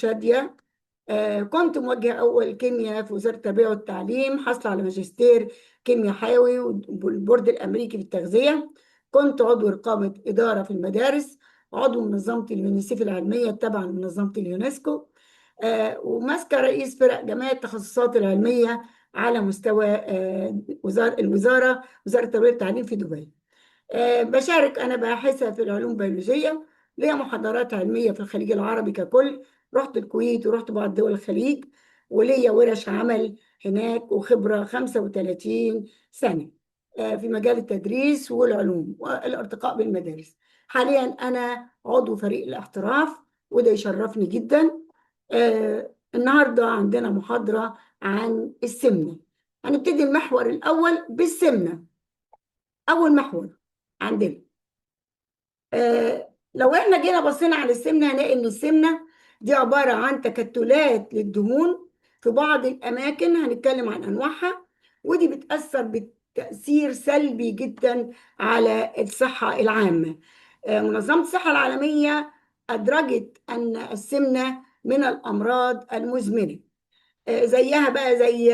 شادية. كنت موجهة أول كيمياء في وزارة التربية والتعليم، حاصلة على ماجستير كيمياء حيوي والبورد الأمريكي للتغذية. كنت عضو رقابة إدارة في المدارس، عضو منظمة اليونيسيف العلمية التابعة لمنظمة اليونسكو، وماسكة رئيس فرق جميع التخصصات العلمية على مستوى وزارة التربية والتعليم في دبي. بشارك أنا باحثة في العلوم البيولوجية، ليا محاضرات علمية في الخليج العربي ككل. رحت الكويت ورحت بعض دول الخليج، وليا ورش عمل هناك وخبرة 35 سنة في مجال التدريس والعلوم والارتقاء بالمدارس. حاليا أنا عضو فريق الاحتراف، وده يشرفني جدا. النهاردة عندنا محاضرة عن السمنة. هنبتدي المحور الأول بالسمنة. أول محور عندنا، لو احنا جينا بصينا على السمنه هنلاقي ان السمنه دي عباره عن تكتلات للدهون في بعض الاماكن، هنتكلم عن انواعها، ودي بتاثر بتاثير سلبي جدا على الصحه العامه. منظمه الصحه العالميه ادرجت ان السمنه من الامراض المزمنه، زيها بقى زي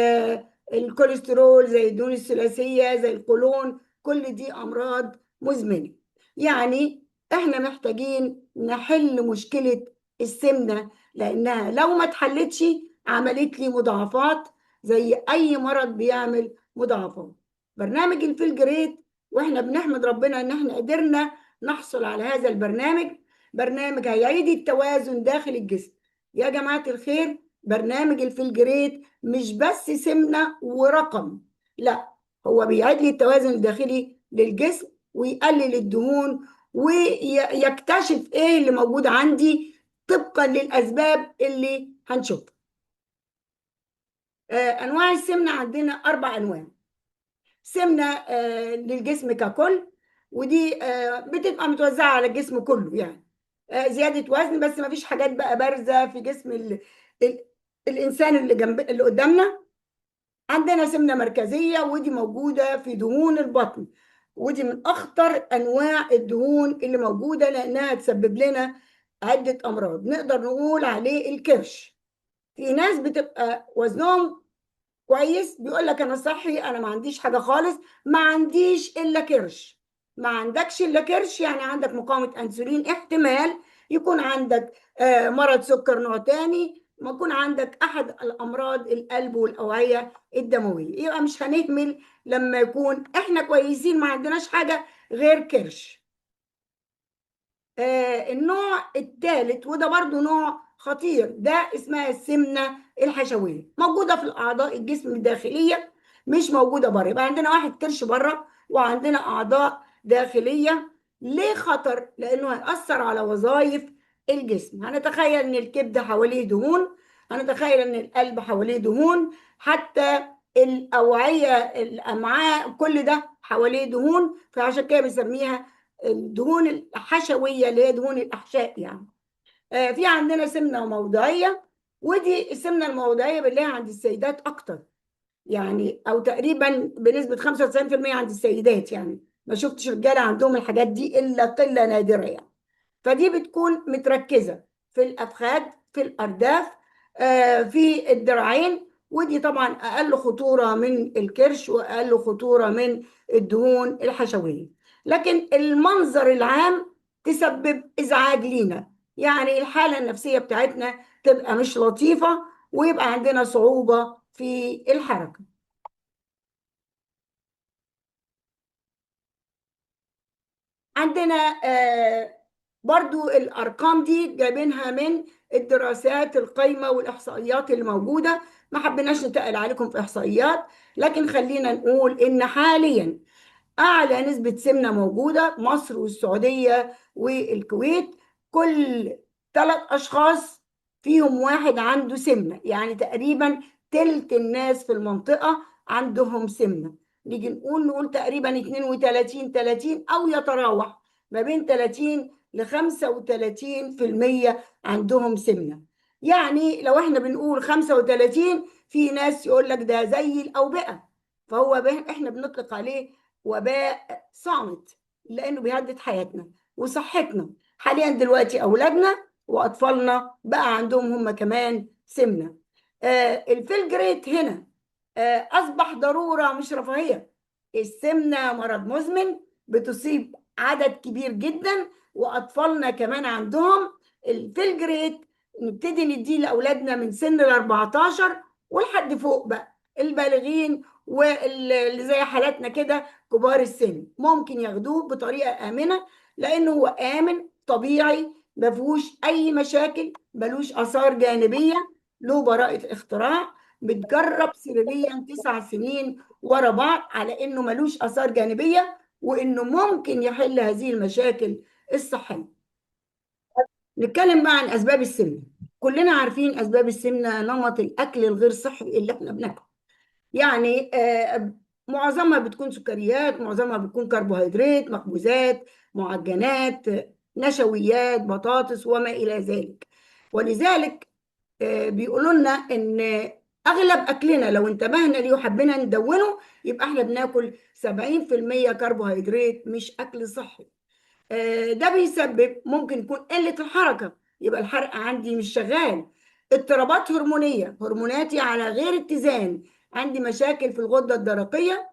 الكوليسترول، زي الدهون الثلاثيه، زي القولون، كل دي امراض مزمنه. يعني احنا محتاجين نحل مشكلة السمنة، لانها لو ما اتحلتش عملت لي مضاعفات، زي اي مرض بيعمل مضاعفات. برنامج الفيلجريت، واحنا بنحمد ربنا ان احنا قدرنا نحصل على هذا البرنامج. برنامج هيعيد التوازن داخل الجسم. يا جماعة الخير، برنامج الفيلجريت مش بس سمنة ورقم، لا، هو بيعيد لي التوازن الداخلي للجسم، ويقلل الدهون، ويكتشف ايه اللي موجود عندي طبقا للاسباب اللي هنشوفها. انواع السمنه عندنا 4 انواع. سمنه للجسم ككل، ودي بتبقى متوزعه على الجسم كله، يعني زياده وزن، بس ما فيش حاجات بقى بارزه في جسم ال الانسان اللي جنب اللي قدامنا. عندنا سمنة مركزية، ودي موجودة في دهون البطن، ودي من أخطر أنواع الدهون اللي موجودة، لأنها تسبب لنا عدة أمراض. نقدر نقول عليه الكرش. في ناس بتبقى وزنهم كويس، بيقول لك أنا صحي، أنا ما عنديش حاجة خالص، ما عنديش إلا كرش. ما عندكش إلا كرش يعني عندك مقاومة أنسولين، احتمال يكون عندك مرض سكر نوع تاني، ما يكون عندك أحد الأمراض القلب والأوعية الدموية. يبقى مش هنهمل لما يكون إحنا كويسين ما عندناش حاجة غير كرش. النوع الثالث، وده برضو نوع خطير، ده اسمها السمنة الحشوية، موجودة في الأعضاء الجسم الداخلية، مش موجودة بره. يبقى عندنا واحد كرش بره وعندنا أعضاء داخلية. ليه خطر؟ لأنه هيأثر على وظائف الجسم. هنتخيل إن الكبد حواليه دهون، هنتخيل إن القلب حواليه دهون، حتى الأوعية الأمعاء كل ده حواليه دهون، فعشان كده بنسميها الدهون الحشويه، اللي هي دهون الاحشاء يعني. في عندنا سمنه موضعيه، ودي السمنه الموضعيه بنلاقيها عند السيدات اكتر، يعني او تقريبا بنسبه 95% عند السيدات. يعني ما شفتش رجاله عندهم الحاجات دي الا قله نادره يعني. فدي بتكون متركزه في الافخاذ، في الارداف، في الذراعين، ودي طبعا اقل خطوره من الكرش واقل خطوره من الدهون الحشويه. لكن المنظر العام تسبب ازعاج لينا، يعني الحاله النفسيه بتاعتنا تبقى مش لطيفه، ويبقى عندنا صعوبه في الحركه. عندنا برضو الأرقام دي جايبينها من الدراسات القايمة والإحصائيات اللي موجودة. ما حبيناش نتقل عليكم في إحصائيات، لكن خلينا نقول إن حاليا أعلى نسبة سمنة موجودة مصر والسعودية والكويت. كل 3 أشخاص فيهم واحد عنده سمنة، يعني تقريبا تلت الناس في المنطقة عندهم سمنة. نيجي نقول تقريبا 32 30، أو يتراوح ما بين 30 ل 35% عندهم سمنة. يعني لو احنا بنقول 35، في ناس يقول لك ده زي الأوبئة، فهو احنا بنطلق عليه وباء صامت، لانه بيهدد حياتنا وصحتنا. حاليا دلوقتي اولادنا واطفالنا بقى عندهم هم كمان سمنه. الفلجريت هنا اصبح ضروره مش رفاهيه. السمنه مرض مزمن بتصيب عدد كبير جدا، واطفالنا كمان عندهم الفلجريت. نبتدي نديه لاولادنا من سن ال 14 ولحد فوق بقى البالغين، واللي زي حالاتنا كده كبار السن ممكن ياخدوه بطريقه امنه، لانه هو امن طبيعي ما فيهوش اي مشاكل، ملوش اثار جانبيه، له براءه اختراع، متجرب سريريا 9 سنين ورا بعض على انه ملوش اثار جانبيه وانه ممكن يحل هذه المشاكل الصحيه. نتكلم بقى عن اسباب السمنه. كلنا عارفين اسباب السمنه، نمط الاكل الغير صحي اللي احنا بناكله. يعني معظمها بتكون سكريات، معظمها بتكون كربوهيدرات، مخبوزات، معجنات، نشويات، بطاطس وما إلى ذلك. ولذلك بيقولوا لنا ان اغلب اكلنا لو انتبهنا ليه وحبينا ندونه يبقى احنا بناكل 70% كربوهيدرات، مش اكل صحي. ده بيسبب ممكن يكون قلة الحركة، يبقى الحرق عندي مش شغال. اضطرابات هرمونية، هرموناتي على غير اتزان، عندي مشاكل في الغدة الدرقية،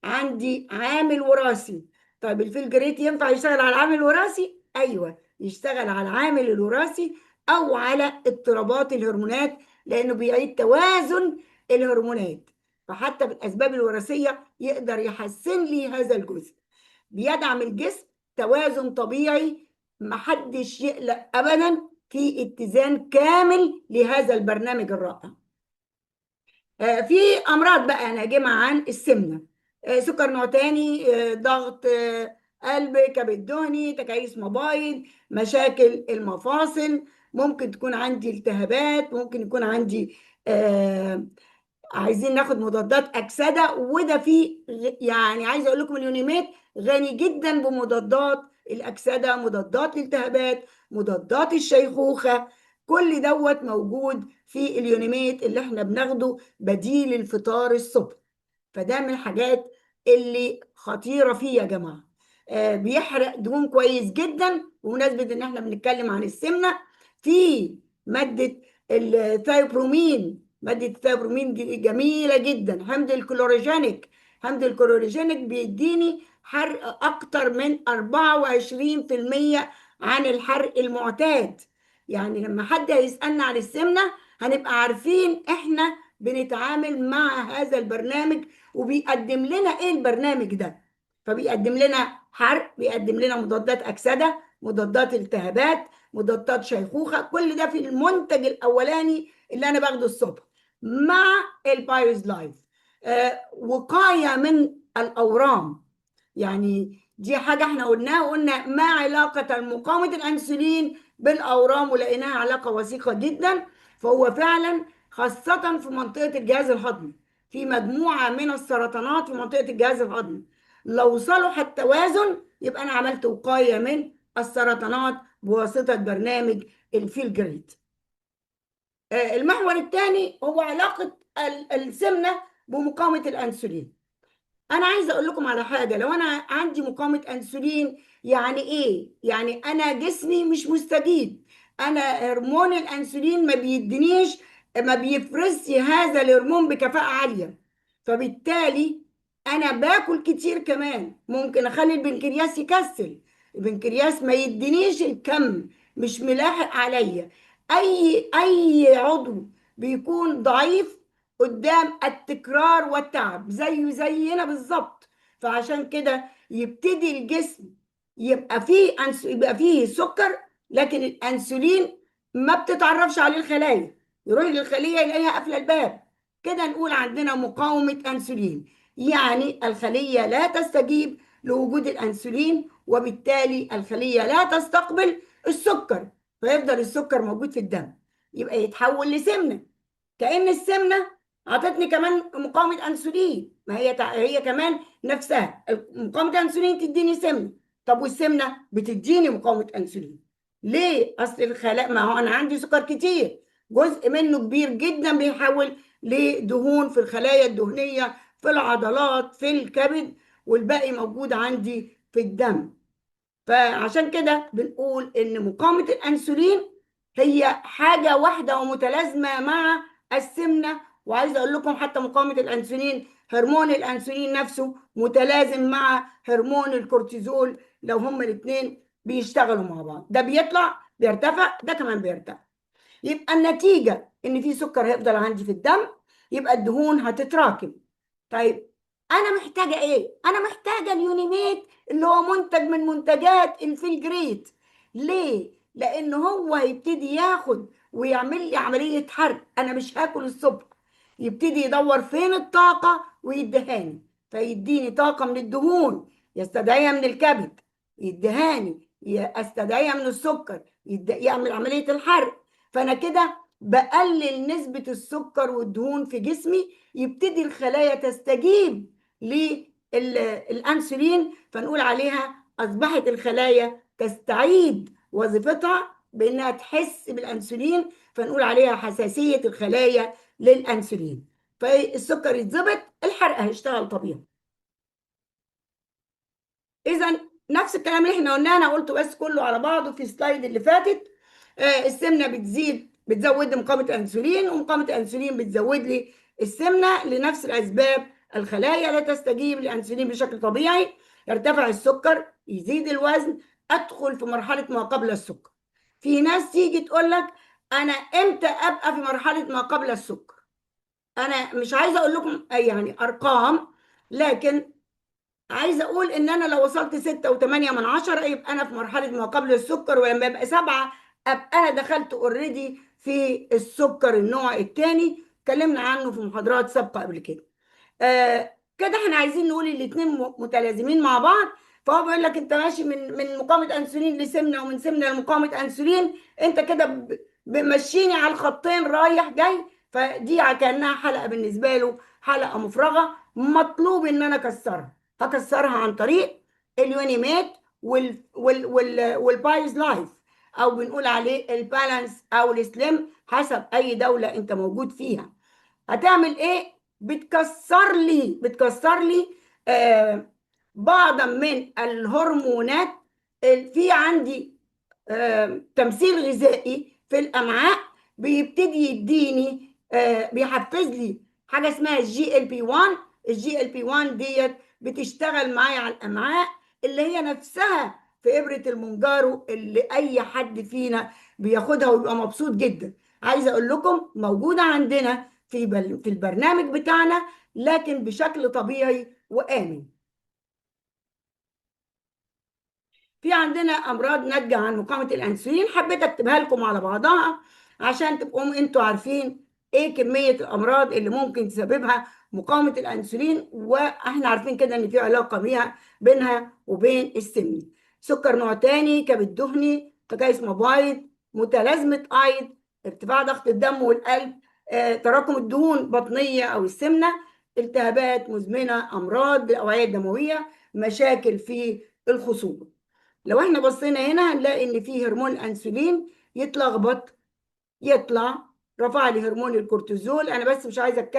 عندي عامل وراثي. طيب الفلجريت ينفع يشتغل على العامل الوراثي؟ ايوه يشتغل على العامل الوراثي او على اضطرابات الهرمونات، لانه بيعيد توازن الهرمونات. فحتى بالاسباب الوراثيه يقدر يحسن لي هذا الجزء، بيدعم الجسم توازن طبيعي، محدش يقلق ابدا، في اتزان كامل لهذا البرنامج الرائع. في امراض بقى ناجمه عن السمنه، سكر نوع تاني، ضغط، قلب، كبد دهني، تكيس مبايض، مشاكل المفاصل، ممكن تكون عندي التهابات، ممكن يكون عندي عايزين ناخد مضادات اكسده، وده فيه يعني عايزه اقول لكم اليونيميت غني جدا بمضادات الاكسده، مضادات الالتهابات، مضادات الشيخوخه، كل دوت موجود في اليونيميت اللي احنا بناخده بديل الفطار الصبح. فده من الحاجات اللي خطيره فيه يا جماعه. بيحرق دهون كويس جدا. بمناسبه ان احنا بنتكلم عن السمنه، في ماده الثايبرومين، مادة الثايبرومين جميلة جدا، حمض الكلوروجينيك. حمض الكلوروجينيك بيديني حرق أكتر من 24% عن الحرق المعتاد. يعني لما حد هيسألنا عن السمنة هنبقى عارفين احنا بنتعامل مع هذا البرنامج وبيقدم لنا ايه البرنامج ده. فبيقدم لنا حرق، بيقدم لنا مضادات أكسدة، مضادات التهابات، مضادات شيخوخة، كل ده في المنتج الأولاني اللي أنا باخده الصبح مع البايوز لايف. وقاية من الأورام، يعني دي حاجة احنا قلناها، وقلنا ما علاقة مقاومة الأنسولين بالأورام، ولقيناها علاقة وثيقة جدا. فهو فعلا خاصة في منطقة الجهاز الهضمي، في مجموعة من السرطانات في منطقة الجهاز الهضمي لو صلح التوازن يبقى أنا عملت وقاية من السرطانات بواسطة برنامج الفيلجريد. المحور الثاني هو علاقة السمنة بمقاومة الأنسولين. أنا عايزة أقول لكم على حاجة، لو أنا عندي مقاومة أنسولين يعني إيه؟ يعني أنا جسمي مش مستجيب، أنا هرمون الأنسولين ما بيدينيش، ما بيفرزش هذا الهرمون بكفاءة عالية، فبالتالي أنا باكل كتير كمان، ممكن أخلي البنكرياس يكسل، البنكرياس ما يدينيش الكم، مش ملاحق عليا. أي عضو بيكون ضعيف قدام التكرار والتعب زينا بالظبط. فعشان كده يبتدي الجسم يبقى فيه سكر، لكن الانسولين ما بتتعرفش عليه الخلايا، يروح للخليه يلاقيها قافله الباب، كده نقول عندنا مقاومه انسولين. يعني الخليه لا تستجيب لوجود الانسولين، وبالتالي الخليه لا تستقبل السكر، فيفضل السكر موجود في الدم، يبقى يتحول لسمنه. كأن السمنة عطتني كمان مقاومة أنسولين، ما هي كمان نفسها مقاومة أنسولين تديني سمنة. طب والسمنة بتديني مقاومة أنسولين ليه؟ أصل الخلايا، ما هو أنا عندي سكر كتير، جزء منه كبير جدا بيحول لدهون في الخلايا الدهنية، في العضلات، في الكبد، والباقي موجود عندي في الدم. فعشان كده بنقول إن مقاومة الأنسولين هي حاجة واحدة ومتلازمة مع السمنة. وعايزة أقول لكم حتى مقاومة الأنسولين، هرمون الأنسولين نفسه متلازم مع هرمون الكورتيزول، لو هما الاتنين بيشتغلوا مع بعض ده بيطلع بيرتفع، ده كمان بيرتفع. يبقى النتيجة إن في سكر هيفضل عندي في الدم، يبقى الدهون هتتراكم. طيب أنا محتاجة إيه؟ أنا محتاجة اليونيميت اللي هو منتج من منتجات الفيلجريت. ليه؟ لأن هو هيبتدي ياخد ويعمل لي عملية حرق. أنا مش هاكل الصبح، يبتدي يدور فين الطاقة ويدهاني، فيديني طاقة من الدهون يستدعيها من الكبد، يدهاني استدعيها من السكر يعمل عملية الحرق. فانا كده بقلل نسبة السكر والدهون في جسمي، يبتدي الخلايا تستجيب للانسولين، فنقول عليها اصبحت الخلايا تستعيد وظيفتها بانها تحس بالانسولين، فنقول عليها حساسية الخلايا للانسولين. فالسكر يتظبط، الحرق هيشتغل طبيعي. اذا نفس الكلام اللي احنا قلناه انا قلته بس كله على بعضه في السلايد اللي فاتت. السمنه بتزود لي مقاومه الانسولين، ومقاومه الانسولين بتزود لي السمنه لنفس الاسباب. الخلايا لا تستجيب للانسولين بشكل طبيعي، يرتفع السكر، يزيد الوزن، ادخل في مرحله ما قبل السكر. في ناس تيجي تقول لك انا امتى ابقى في مرحله ما قبل السكر؟ انا مش عايزه اقول لكم اي يعني ارقام، لكن عايزه اقول ان انا لو وصلت 6.8 يبقى انا في مرحله ما قبل السكر، ولما يبقى 7 ابقى انا دخلت اوريدي في السكر النوع الثاني، اتكلمنا عنه في محاضرات سابقه قبل كده. كده احنا عايزين نقول الاثنين متلازمين مع بعض. فهو بيقول لك انت ماشي من مقاومه انسولين لسمنه، ومن سمنه لمقاومه انسولين، انت كده بمشيني على الخطين رايح جاي. فدي كانها حلقه بالنسبه له، حلقه مفرغه مطلوب ان انا اكسرها. هكسرها عن طريق اليونيمات والبايز لايف، او بنقول عليه البالانس او السليم حسب اي دوله انت موجود فيها. هتعمل ايه؟ بتكسر لي بعضا من الهرمونات. في عندي تمثيل غذائي في الامعاء بيبتدي يديني بيحفز لي حاجه اسمها الجي ال بي 1. الجي ال بي 1 ديت بتشتغل معايا على الامعاء، اللي هي نفسها في ابره المونجارو اللي اي حد فينا بياخدها ويبقى مبسوط جدا. عايزه اقول لكم موجوده عندنا في البرنامج بتاعنا، لكن بشكل طبيعي وآمن. في عندنا امراض ناتجه عن مقاومه الانسولين، حبيت اكتبها لكم على بعضها عشان تبقوا انتوا عارفين ايه كميه الامراض اللي ممكن تسببها مقاومه الانسولين، واحنا عارفين كده ان في علاقه بينها وبين السمنه. سكر نوع تاني، كبد دهني، تكيس مبايض، متلازمه ايض، ارتفاع ضغط الدم والقلب، تراكم الدهون بطنيه او السمنه، التهابات مزمنه، امراض الاوعيه الدمويه، مشاكل في الخصوبه. لو احنا بصينا هنا هنلاقي ان في هرمون الانسولين يتلخبط، يطلع رفع لي هرمون الكورتيزول. انا بس مش عايزه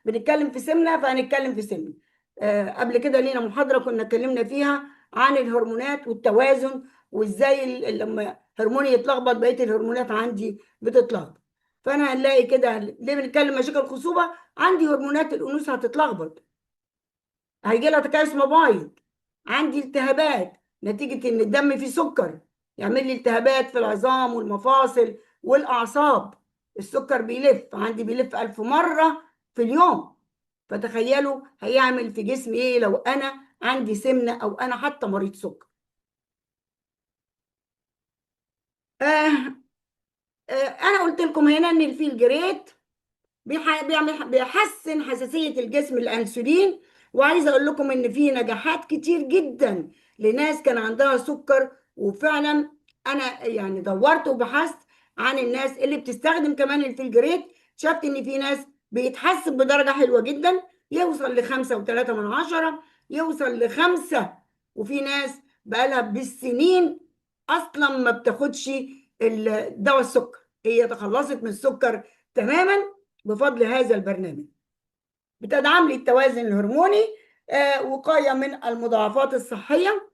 بنتكلم في سمنه فهنتكلم في سمنه. قبل كده لينا محاضره كنا اتكلمنا فيها عن الهرمونات والتوازن، وازاي لما هرموني يتلخبط بقيه الهرمونات عندي بتتلخبط. فانا هنلاقي كده ليه بنتكلم مشاكل خصوبه؟ عندي هرمونات الانوثه هتتلخبط، هيجي لها تكيس مبايض، عندي التهابات نتيجة ان الدم فيه سكر يعمل لي التهابات في العظام والمفاصل والأعصاب. السكر بيلف 1000 مرة في اليوم. فتخيلوا هيعمل في جسمي ايه لو انا عندي سمنة او انا حتى مريض سكر. آه انا قلت لكم هنا ان الفيل جريت بيحسن حساسية الجسم للأنسولين. وعايزة أقول لكم إن في نجاحات كتير جدا لناس كان عندها سكر، وفعلا أنا يعني دورت وبحثت عن الناس اللي بتستخدم كمان الفلجريت، شفت إن في ناس بيتحسن بدرجة حلوة جدا، يوصل ل5.3، يوصل ل5. وفي ناس بقالها بالسنين أصلا ما بتاخدش دواء السكر، هي تخلصت من السكر تماما بفضل هذا البرنامج. بتدعم لي التوازن الهرموني، وقاية من المضاعفات الصحية.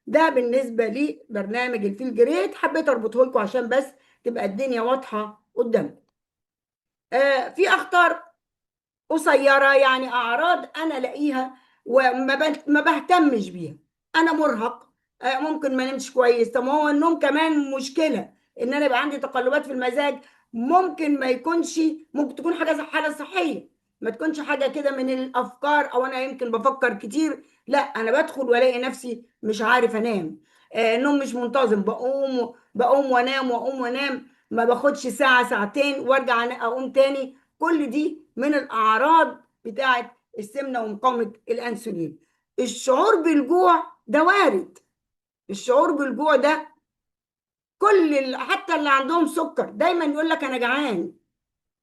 ده بالنسبة لي برنامج الفيل جريت، حبيت اربطه لكم عشان بس تبقى الدنيا واضحة قدامك. في اخطار قصيرة، يعني أعراض أنا ألاقيها ما بهتمش بيها. أنا مرهق، ممكن ما نمش كويس. طب ما هو النوم كمان مشكلة، إن أنا يبقى عندي تقلبات في المزاج. ممكن ما يكونش، ممكن تكون حاجة صحية، ما تكونش حاجة كده من الأفكار، أو أنا يمكن بفكر كتير. لا، أنا بدخل وألاقي نفسي مش عارف أنام. النوم مش منتظم، بقوم وأنام وأقوم وأنام، ما باخدش ساعة ساعتين وارجع اقوم تاني. كل دي من الاعراض بتاعه السمنه ومقاومه الانسولين. الشعور بالجوع ده وارد. الشعور بالجوع ده حتى اللي عندهم سكر دايما يقول لك انا جعان،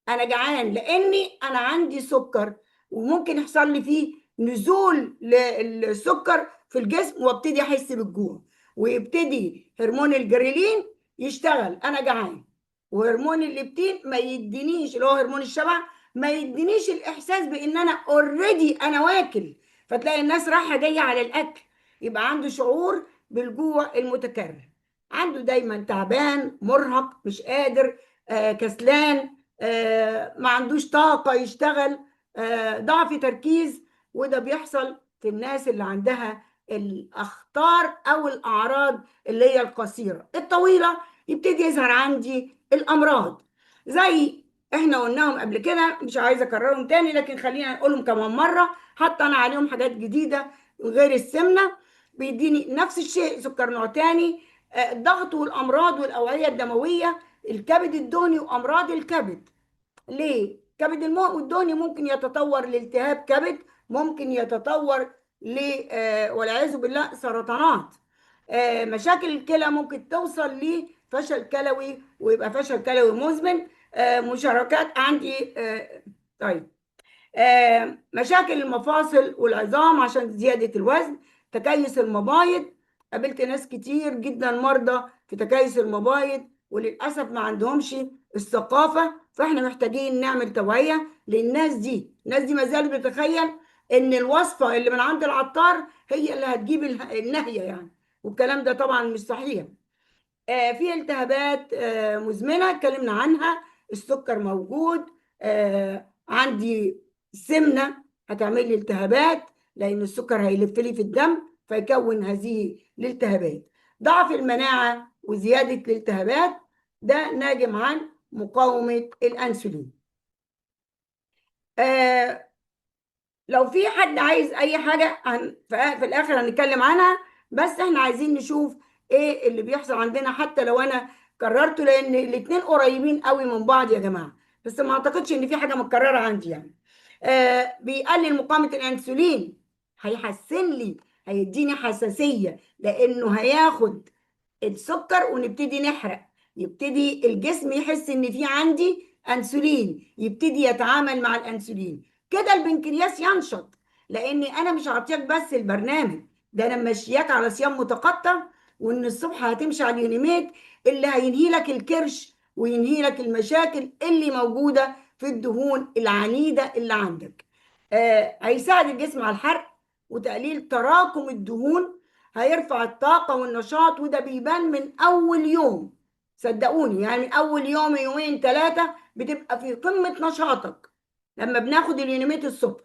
انا جعان لاني انا عندي سكر. وممكن يحصل لي فيه نزول للسكر في الجسم، وابتدي احس بالجوع، ويبتدي هرمون الجريلين يشتغل، انا جعان. وهرمون الليبتين ما يدينيش، اللي هو هرمون الشبع، ما يدينيش الاحساس بان انا اوريدي انا واكل. فتلاقي الناس رايحه جايه على الاكل، يبقى عنده شعور بالجوع المتكرر، عنده دايما تعبان، مرهق، مش قادر، كسلان، ما عندوش طاقة يشتغل، ضعف تركيز. وده بيحصل في الناس اللي عندها الأخطار أو الأعراض اللي هي القصيرة. الطويلة يبتدي يظهر عندي الأمراض، زي احنا قلناهم قبل كده، مش عايزة أكررهم تاني، لكن خلينا نقولهم كمان مرة، حتى أنا عليهم حاجات جديدة غير السمنة. بيديني نفس الشيء، سكر نوع تاني، الضغط والأمراض والأوعية الدموية، الكبد الدهني وأمراض الكبد. ليه؟ كبد الماء والدهني ممكن يتطور لالتهاب كبد، ممكن يتطور ل والعياذ بالله سرطانات. مشاكل الكلى ممكن توصل لفشل كلوي، ويبقى فشل كلوي مزمن. مشاركات عندي. طيب، مشاكل المفاصل والعظام عشان زيادة الوزن، تكيس المبايض. قابلت ناس كتير جدا مرضى في تكيس المبايض، وللأسف ما عندهمش الثقافة. فاحنا محتاجين نعمل توعية للناس دي. الناس دي ما زالت بتتخيل ان الوصفة اللي من عند العطار هي اللي هتجيب النهية يعني، والكلام ده طبعا مش صحيح. في التهابات مزمنة اتكلمنا عنها، السكر موجود، عندي سمنة هتعمل لي التهابات، لأن السكر هيلف لي في الدم فيكون هذه الالتهابات. ضعف المناعة وزيادة الالتهابات ده ناجم عن مقاومة الأنسولين. آه، لو في حد عايز اي حاجه في الاخر هنتكلم عنها، بس احنا عايزين نشوف ايه اللي بيحصل عندنا، حتى لو انا كررته، لان الاتنين قريبين قوي من بعض يا جماعه. بس ما اعتقدش ان في حاجه متكرره عندي يعني. بيقلل مقاومه الانسولين، هيحسن لي، هيديني حساسيه، لانه هياخد السكر ونبتدي نحرق، يبتدي الجسم يحس ان في عندي انسولين، يبتدي يتعامل مع الانسولين. كده البنكرياس ينشط، لاني انا مش هعطيك بس البرنامج ده، انا ماشياك على صيام متقطع، وان الصبح هتمشي على اليونيميت اللي هينهي لك الكرش وينهي لك المشاكل اللي موجوده في الدهون العنيده اللي عندك. هيساعد الجسم على الحرق وتقليل تراكم الدهون، هيرفع الطاقه والنشاط، وده بيبان من اول يوم. صدقوني، يعني من اول يوم، يومين، ثلاثه بتبقى في قمه نشاطك لما بناخد اليونيميت الصبح.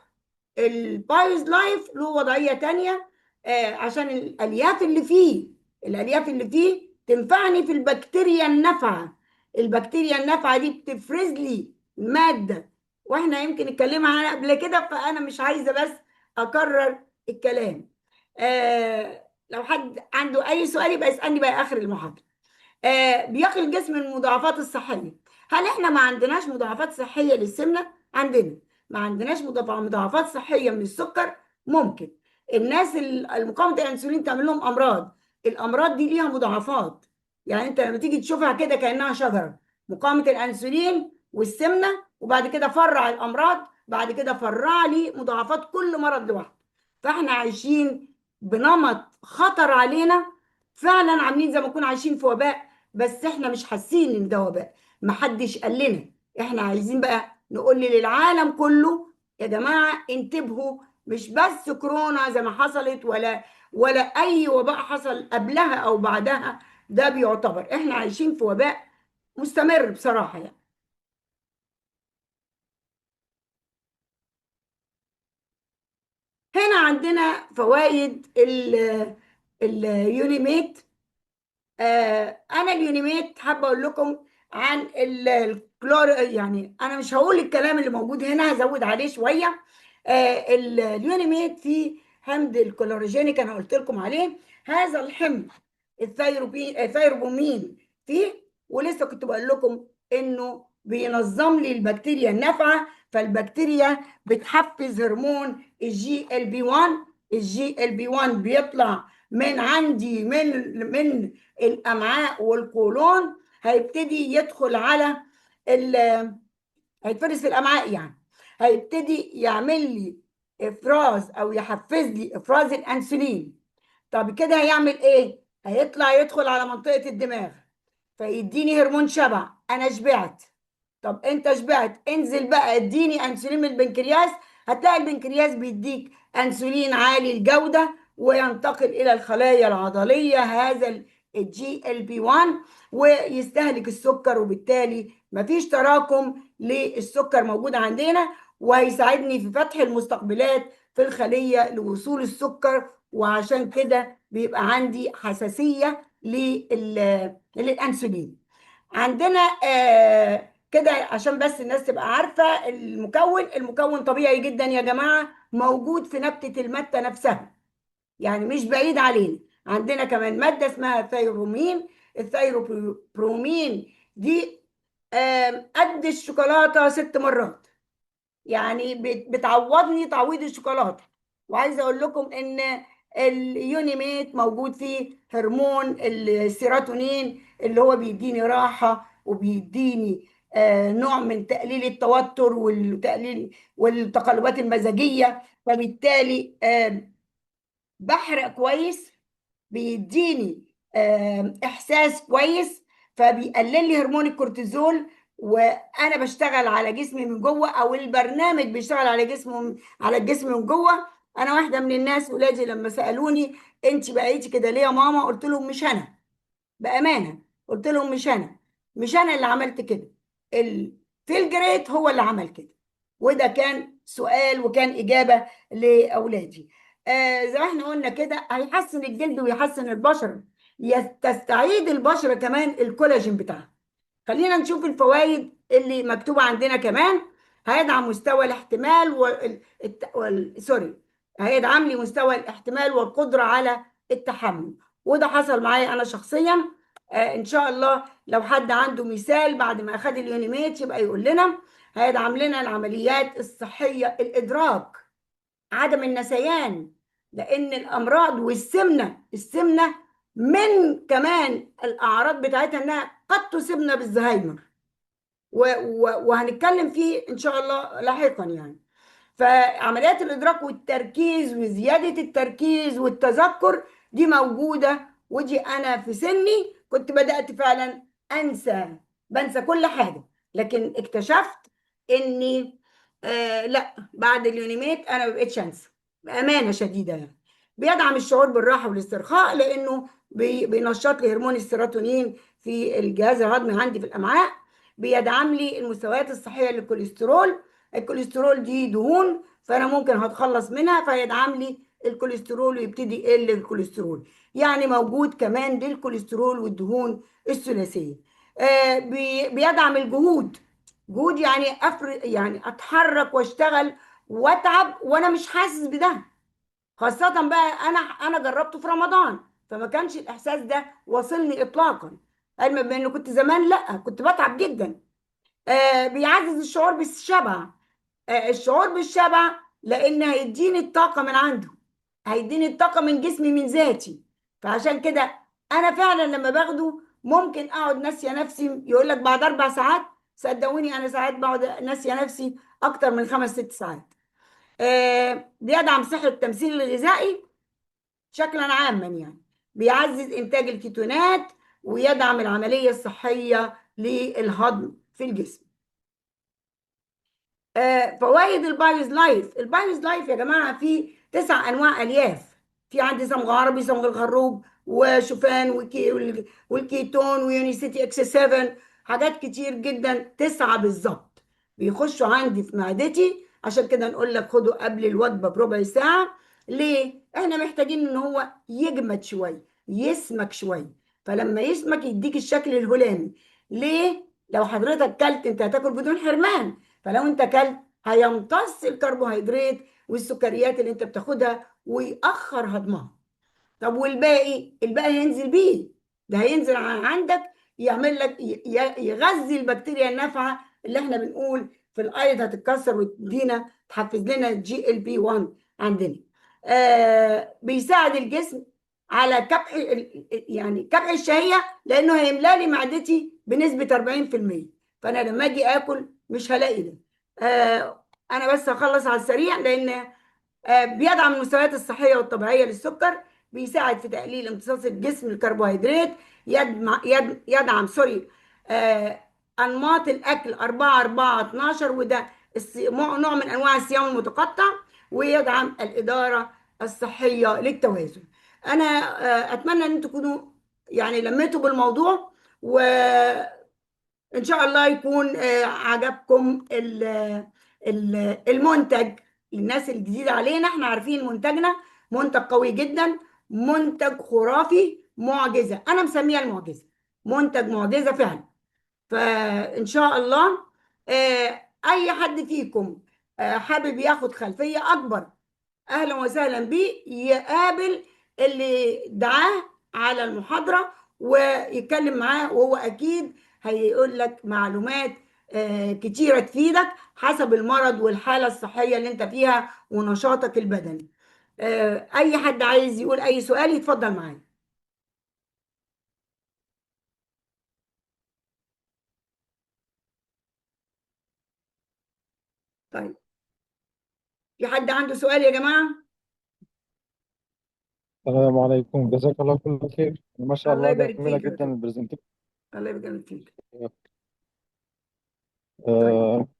البايوز لايف له وضعية تانية، عشان الألياف اللي فيه تنفعني في البكتيريا النافعة. البكتيريا النافعة دي بتفرز لي مادة، واحنا يمكن اتكلمنا عنها قبل كده، فأنا مش عايزة بس أكرر الكلام. لو حد عنده أي سؤال يبقى يسألني بقى آخر المحاضرة. بيقي الجسم من المضاعفات الصحية. هل احنا ما عندناش مضاعفات صحية للسمنة؟ عندنا. ما عندناش مضاعفات صحية من السكر؟ ممكن. الناس المقاومة الأنسولين تعمل لهم أمراض، الأمراض دي ليها مضاعفات. يعني أنت لما تيجي تشوفها كده كأنها شجرة، مقاومة الأنسولين والسمنة، وبعد كده فرع الأمراض، بعد كده فرع لي مضاعفات كل مرض لوحده. فاحنا عايشين بنمط خطر علينا، فعلا عاملين زي ما نكون عايشين في وباء، بس احنا مش حاسين ان ده وباء، محدش قال لنا. احنا عايزين بقى نقول للعالم كله يا جماعة انتبهوا، مش بس كورونا زي ما حصلت، ولا اي وباء حصل قبلها او بعدها، ده بيعتبر احنا عايشين في وباء مستمر بصراحة يعني. هنا عندنا فوائد اليونيميت. انا اليونيميت حابه اقول لكم عن الكلور، يعني انا مش هقول الكلام اللي موجود هنا، هزود عليه شويه. اليونيميت فيه حمض الكلوروجينيك، انا قلت لكم عليه. هذا الحمض الثيروبومين فيه، ولسه كنت بقول لكم انه بينظم لي البكتيريا النافعه. فالبكتيريا بتحفز هرمون الجي ال بي 1. الجي ال بي 1 بيطلع من عندي من الامعاء والقولون، هيبتدي يدخل على ال... هيتفرز في الامعاء يعني، هيبتدي يعمل لي افراز او يحفز لي افراز الانسولين. طب كده هيعمل ايه؟ هيطلع يدخل على منطقة الدماغ، فيديني هرمون شبع، انا شبعت. طب انت شبعت، انزل بقى اديني انسولين من البنكرياس. هتلاقي البنكرياس بيديك انسولين عالي الجودة، وينتقل الى الخلايا العضلية هذا الجي ال بي 1، ويستهلك السكر، وبالتالي مفيش تراكم للسكر موجود عندنا، وهيساعدني في فتح المستقبلات في الخلية لوصول السكر. وعشان كده بيبقى عندي حساسية للأنسولين. عندنا كده عشان بس الناس تبقى عارفة، المكون طبيعي جدا يا جماعة، موجود في نبتة المتة نفسها، يعني مش بعيد علينا. عندنا كمان مادة اسمها ثيرومين. الثيروبرومين دي قد الشوكولاتة 6 مرات، يعني بتعوضني تعويض الشوكولاته. وعايزه اقول لكم ان اليونيميت موجود فيه هرمون السيروتونين، اللي هو بيديني راحه وبيديني نوع من تقليل التوتر والتقليل والتقلبات المزاجيه. فبالتالي بحرق كويس، بيديني احساس كويس، فبيقلل لي هرمون الكورتيزول، وانا بشتغل على جسمي من جوه، او البرنامج بيشتغل على جسمه، على الجسم من جوه. انا واحده من الناس، ولادي لما سالوني انت بقيتي كده ليه يا ماما، قلت لهم مش انا، بامانه قلت لهم مش انا اللي عملت كده، الفيلجريت هو اللي عمل كده. وده كان سؤال وكان اجابه لاولادي. زي ما احنا قلنا كده، هيحسن الجلد ويحسن البشره، تستعيد البشره كمان الكولاجين بتاعها. خلينا نشوف الفوائد اللي مكتوبة عندنا كمان. هيدعم مستوى الاحتمال سوري، هيدعم لي مستوى الاحتمال والقدرة على التحمل. وده حصل معايا أنا شخصيا. إن شاء الله لو حد عنده مثال بعد ما أخد اليونيميت يبقى يقول لنا. هيدعم لنا العمليات الصحية، الإدراك، عدم النسيان، لأن الأمراض السمنة من كمان الأعراض بتاعتها إنها قد تصيبنا بالزهايمر، وهنتكلم فيه ان شاء الله لاحقا يعني. فعمليات الادراك والتركيز وزياده التركيز والتذكر دي موجوده، ودي انا في سني كنت بدات فعلا بنسى كل حاجه. لكن اكتشفت اني لا، بعد اليونيميت انا ما بقتش انسى بامانه شديده يعني. بيدعم الشعور بالراحه والاسترخاء، لانه بينشط لي هرمون السيروتونين في الجهاز الهضمي عندي في الامعاء. بيدعم لي المستويات الصحيه للكوليسترول. الكوليسترول دي دهون، فانا ممكن هتخلص منها، فيدعم لي الكوليسترول ويبتدي يقل الكوليسترول. يعني موجود كمان للكوليسترول والدهون الثلاثيه. بيدعم الجهود. جهود يعني يعني اتحرك واشتغل واتعب وانا مش حاسس بده. خاصة بقى انا جربته في رمضان، فما كانش الاحساس ده واصلني اطلاقا، علما بانه كنت زمان لا، كنت بتعب جدا. بيعزز الشعور بالشبع. الشعور بالشبع لان هيديني الطاقة من عنده، هيديني الطاقة من جسمي من ذاتي. فعشان كده انا فعلا لما باخده ممكن اقعد ناسية نفسي. يقول لك بعد 4 ساعات، صدقوني انا ساعات بقعد ناسية نفسي اكتر من 5 6 ساعات. بيدعم صحة التمثيل الغذائي شكلا عاما يعني. بيعزز انتاج الكيتونات، ويدعم العملية الصحية للهضم في الجسم. فوائد البايوز لايف يا جماعة، فيه 9 أنواع ألياف. في عندي صمغ عربي، صمغ الخروب، وشوفان، والكيتون، ويونيسيتي اكس 7، حاجات كتير جدا، 9 بالظبط بيخشوا عندي في معدتي. عشان كده نقول لك خده قبل الوجبة بربع ساعة. ليه؟ احنا محتاجين ان هو يجمد شوية، يسمك شوية. فلما يسمك يديك الشكل الهلامي. ليه؟ لو حضرتك كلت انت هتاكل بدون حرمان، فلو انت كلت هيمتص الكربوهيدرات والسكريات اللي انت بتاخدها ويأخر هضمها. طب والباقي؟ الباقي هينزل بيه، ده هينزل عندك، يعمل لك يغذي البكتيريا النافعه اللي احنا بنقول في الايض هتتكسر وتدينا تحفز لنا GLP-1 عندنا. بيساعد الجسم على كبح يعني كبح الشهيه، لانه هيملى لي معدتي بنسبه 40%. فانا لما اجي اكل مش هلاقي ده. انا بس هخلص على السريع، لان بيدعم المستويات الصحية والطبيعية للسكر، بيساعد في تقليل امتصاص الجسم للكربوهيدرات، يدعم سوري أنماط الأكل 4 4 12، وده نوع من أنواع الصيام المتقطع، ويدعم الإدارة الصحية للتوازن. أنا أتمنى أن تكونوا يعني لميتوا بالموضوع، ان شاء الله يكون عجبكم المنتج. للناس الجديدة علينا، احنا عارفين منتجنا منتج قوي جدا، منتج خرافي، معجزة. انا مسميها المعجزة، منتج معجزة فعلا. فان شاء الله اي حد فيكم حابب ياخد خلفية اكبر، اهلا وسهلا بيه، يقابل اللي دعاه على المحاضرة ويتكلم معاه، وهو اكيد هيقول لك معلومات كتيرة تفيدك حسب المرض والحالة الصحية اللي انت فيها ونشاطك البدني. اي حد عايز يقول اي سؤال يتفضل معايا. طيب، في حد عنده سؤال يا جماعة؟ السلام عليكم، جزاك الله كل خير. ما شاء الله الله يبارك جميلة فيك يا جدا دكتور. البرزنتيشن. الله يبارك فيك. طيب.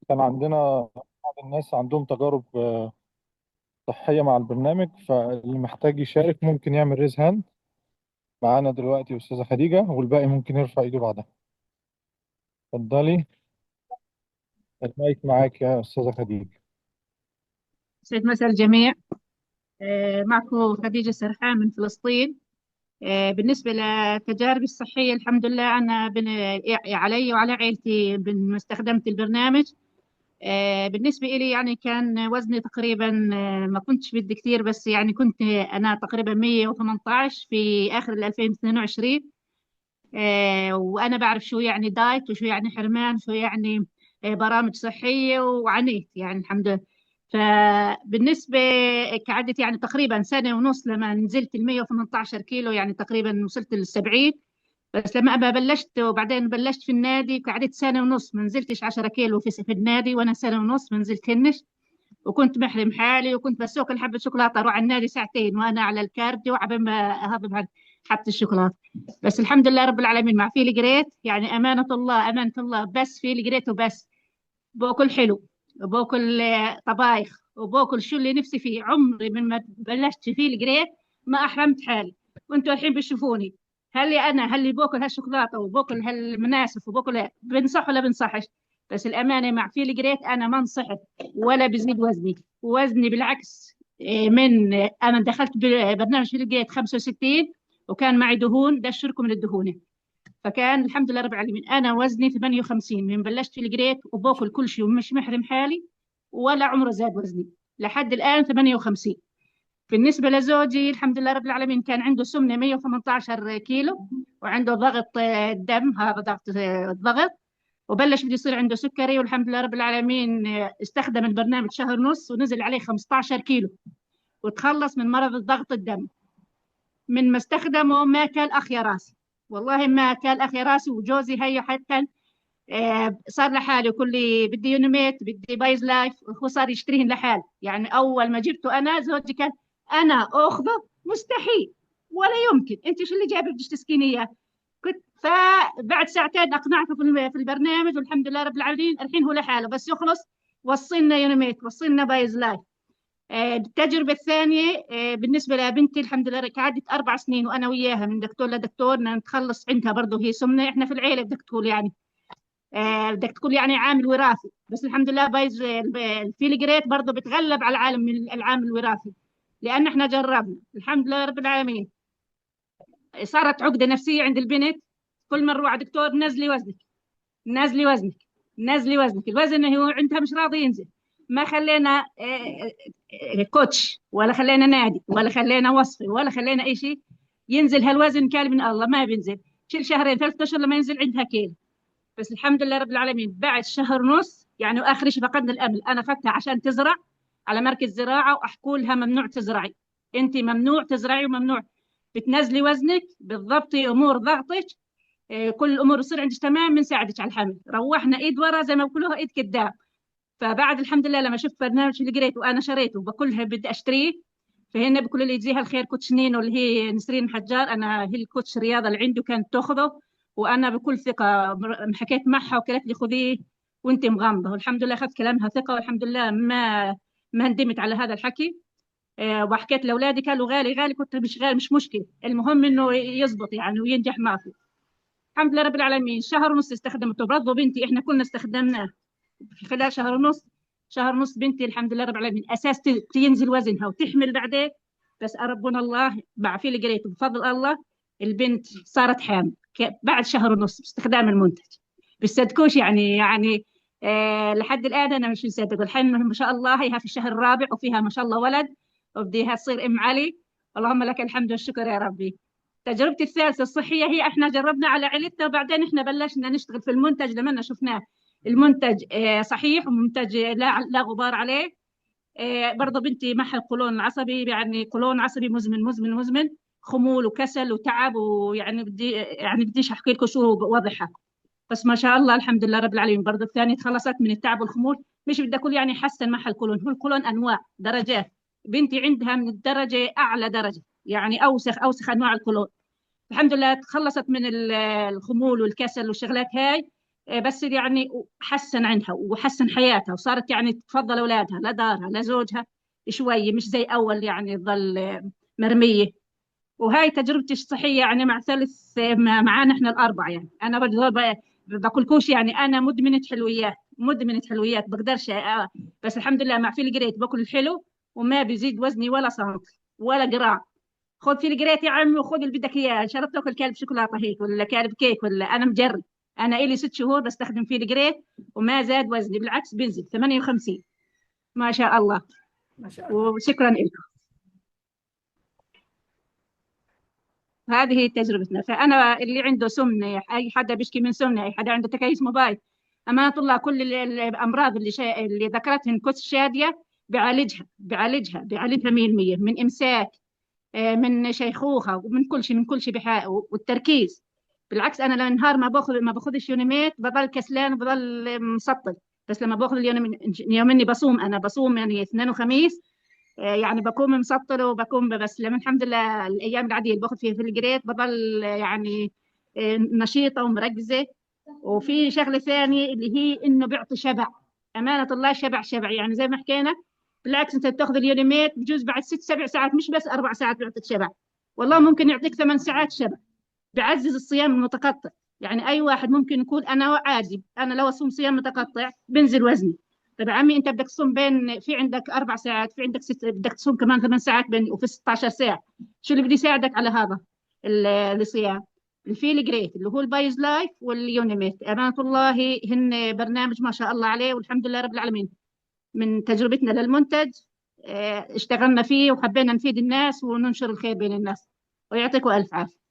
كان عندنا بعض الناس عندهم تجارب صحية مع البرنامج، فاللي محتاج يشارك ممكن يعمل ريز هاند. معانا دلوقتي أستاذة خديجة، والباقي ممكن يرفع إيده بعدها. اتفضلي، المايك معاك يا أستاذة خديجة. سعد مساء الجميع. معكم خديجة سرحان من فلسطين. بالنسبة لتجاربي الصحية الحمد لله أنا علي وعلى عائلتي استخدمت البرنامج. بالنسبة إلي يعني كان وزني تقريبا ما كنتش بدي كثير، بس يعني كنت أنا تقريبا 118 في آخر 2022. وأنا بعرف شو يعني دايت وشو يعني حرمان، شو يعني برامج صحية، وعانيت يعني الحمد لله. فبالنسبة قعدت يعني تقريبا سنة ونص لما نزلت ال 118 كيلو، يعني تقريبا وصلت لل 70. بس لما أبى بلشت وبعدين بلشت في النادي قعدت سنة ونص ما نزلتش 10 كيلو في النادي، وأنا سنة ونص ما نزلتهنش. وكنت محرم حالي، وكنت بس اكل حبه شوكولاته اروح على النادي ساعتين وانا على الكارديو عبين ما اهضم حبه الشوكولاته. بس الحمد لله رب العالمين مع فيل جريت، يعني امانه الله امانه الله، بس فيل جريت وبس. باكل حلو، وباكل طبايخ، وباكل شو اللي نفسي فيه. عمري من ما بلشت فيل جريت ما احرمت حالي. وانتوا الحين بتشوفوني، هل اللي باكل هالشوكولاته وباكل هالمناسف وباكل بنصح ولا بنصحش؟ بس الامانه مع فيل جريت انا ما انصحت ولا بزيد وزني. وزني بالعكس، انا دخلت ببرنامج فيل جريت 65 وكان معي دهون، ده الشركه من الدهون. فكان الحمد لله رب العالمين انا وزني 58 من بلشت الجريت، وباكل كل شيء ومش محرم حالي، ولا عمره زاد وزني لحد الان 58. بالنسبه لزوجي الحمد لله رب العالمين كان عنده سمنه 118 كيلو، وعنده ضغط دم، هذا ضغط الضغط، وبلش بده يصير عنده سكري. والحمد لله رب العالمين استخدم البرنامج شهر ونص ونزل عليه 15 كيلو، وتخلص من مرض الضغط الدم. من ما استخدمه ما كان اخ يا راسي، والله ما كان اخ يا راسي. وجوزي هي حتى صار لحاله، يقول لي بدي يونيميت بدي بايز لايف، هو صار يشتريهن لحاله. يعني اول ما جبته انا زوجي كان انا اخذه مستحيل، ولا يمكن، انت شو اللي جايبه بدك تسكيني اياه. كنت فبعد ساعتين اقنعته في البرنامج، والحمد لله رب العالمين الحين هو لحاله بس يخلص وصلنا يونيميت وصلنا بايز لايف. التجربة الثانية بالنسبة لبنتي الحمد لله قعدت 4 سنين وأنا وياها من دكتور لدكتور نتخلص عندها برضه هي سمنة. إحنا في العيلة بدك تقول يعني بدك تقول يعني عامل وراثي، بس الحمد لله بايظ الفيلجريت برضه بتغلب على العامل الوراثي، لان احنا جربنا الحمد لله رب العالمين. صارت عقده نفسيه عند البنت، كل مره على دكتور نزلي وزنك، نزلي وزنك، نزلي وزنك، الوزن هو عندها مش راضي ينزل. ما خلينا كوتش، ولا خلينا نادي، ولا خلينا وصفي، ولا خلينا اي شيء، ينزل هالوزن كان من الله ما بينزل. شيل شهرين 3 اشهر لما ينزل عندها كيلو. بس الحمد لله رب العالمين بعد شهر ونص يعني، واخر شيء فقدنا الامل. انا اخذتها عشان تزرع على مركز زراعه، واحكوا لها ممنوع تزرعي، انت ممنوع تزرعي وممنوع بتنزلي وزنك، بتضبطي امور ضغطك، كل الامور يصير عندك تمام، بنساعدك على الحمل. روحنا ايد ورا زي ما بقولوها ايد قدام. فبعد الحمد لله لما شفت برنامج اللي قريته وانا شريته وبقولها بدي اشتريه، فهن بيقولوا لي يجزيها الخير كوتش نينو اللي هي نسرين حجار، انا هي الكوتش رياضه اللي عنده كانت تاخذه، وانا بكل ثقه حكيت معها وقالت لي خذيه وانت مغمضه، والحمد لله اخذت كلامها ثقه، والحمد لله ما ندمت على هذا الحكي. وحكيت لاولادي قالوا غالي غالي، كنت مش غالي مش مشكله، المهم انه يزبط يعني وينجح معكم. الحمد لله رب العالمين شهر ونص استخدمته، برضه بنتي احنا كنا استخدمناه في خلال شهر ونص. شهر ونص بنتي الحمد لله رب العالمين اساس تنزل وزنها وتحمل بعدين. بس ربنا الله مع في لقيته بفضل الله البنت صارت حامل بعد شهر ونص باستخدام المنتج. بتصدقوش يعني لحد الان انا مش مصدق. الحين ما شاء الله هيها في الشهر الرابع وفيها ما شاء الله ولد، وبديها تصير ام علي. اللهم لك الحمد والشكر يا ربي. تجربتي الثالثة الصحية هي احنا جربنا على عيلتنا، وبعدين احنا بلشنا نشتغل في المنتج لما شفناه المنتج صحيح ومنتج لا غبار عليه. برضه بنتي معها القولون العصبي، يعني قولون عصبي مزمن مزمن مزمن، خمول وكسل وتعب، ويعني بديش احكي لكم شو وضعها. بس ما شاء الله الحمد لله رب العالمين برضه الثانية تخلصت من التعب والخمول. مش بدي اقول يعني حسن معها القولون، هو القولون انواع درجات، بنتي عندها من الدرجة اعلى درجة، يعني اوسخ انواع القولون. الحمد لله تخلصت من الخمول والكسل والشغلات هاي. بس يعني حسن عندها وحسن حياتها، وصارت يعني تفضل اولادها لا دارها لا زوجها شوي، مش زي اول يعني تظل مرميه. وهاي تجربتي الصحيه يعني مع ثالث معانا احنا الاربعه. يعني انا برضه بقولكوش يعني انا مدمنه حلويات، مدمنه حلويات بقدرش بس الحمد لله مع في الجريت باكل الحلو وما بيزيد وزني ولا سنتي ولا جرام. خذ في الجريت يا عمي وخذ اللي بدك اياه، ان شاء الله بتاكل كالب شوكولاته هيك ولا كالب كيك، ولا انا مجرب. انا الي 6 شهور بستخدم فيه الجريت وما زاد وزني، بالعكس بينزل 58 ما شاء الله. ما شاء الله. وشكرا لكم. هذه تجربتنا. فانا اللي عنده سمنه، اي حدا بيشكي من سمنه، اي حدا عنده تكيس موبايل، امانه الله كل الامراض اللي ذكرتهن كوتش شاديه بيعالجها 100%، من امساك، من شيخوخه، ومن كل شيء من كل شيء والتركيز. بالعكس انا لما نهار ما باخذش يونيميت بضل كسلان وبضل مسطل. بس لما باخذ اليوم اني بصوم، انا بصوم يعني اثنين وخميس، يعني بكون مسطله وبكون. بس لما الحمد لله الايام العاديه اللي باخذ فيها في الجريت بضل يعني نشيطه ومركزه. وفي شغله ثانيه اللي هي انه بيعطي شبع، امانه الله شبع يعني زي ما حكينا. بالعكس انت بتاخذ اليونيميت بجوز بعد 6 7 ساعات، مش بس 4 ساعات بيعطيك شبع، والله ممكن يعطيك 8 ساعات شبع. بعزز الصيام المتقطع. يعني اي واحد ممكن يقول انا عادي، انا لو اصوم صيام متقطع بنزل وزني. طيب يا عمي انت بدك تصوم بين، في عندك 4 ساعات، في عندك بدك تصوم كمان 8 ساعات بين، وفي 16 ساعه. شو اللي بده يساعدك على هذا الصيام؟ الفيل جريت اللي هو البايز لايف واليونيميت، امانه الله هن برنامج ما شاء الله عليه، والحمد لله رب العالمين من تجربتنا للمنتج اشتغلنا فيه وحبينا نفيد الناس وننشر الخير بين الناس. ويعطيكم الف عافيه.